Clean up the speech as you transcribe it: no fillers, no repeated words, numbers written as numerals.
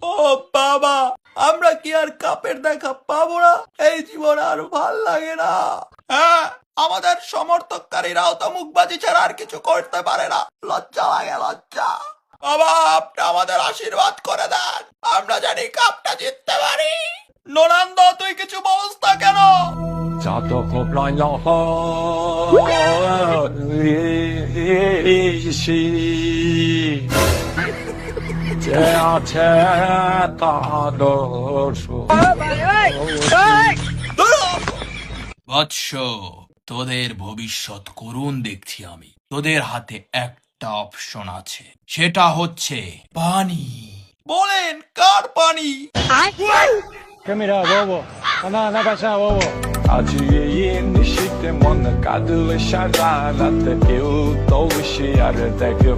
ও বাবা, আমরা কি আর কাপের দেখা পাবো না? এই জীবন আর ভাল লাগে না। হ্যাঁ, আমাদের সমর্থককারীরাও তো মুখবাজি ছাড়া আর কিছু করতে পারে না। লজ্জা লাগে, লজ্জা। বাবা, আপনি আমাদের আশীর্বাদ করে দেন, আমরা জানি কাপটা জিততে পারি। নোনান্দ, তুই কিছু বলস না কেন? বৎস, তোদের ভবিষ্যৎ করুণ দেখছি আমি। তোদের হাতে একটা অপশন আছে, সেটা হচ্ছে পানি। বলেন, কার পানি? Camera, bobo. Ana baixa, bobo. Acıyın işittim onu kadın şarkıda eu tô viciado até que eu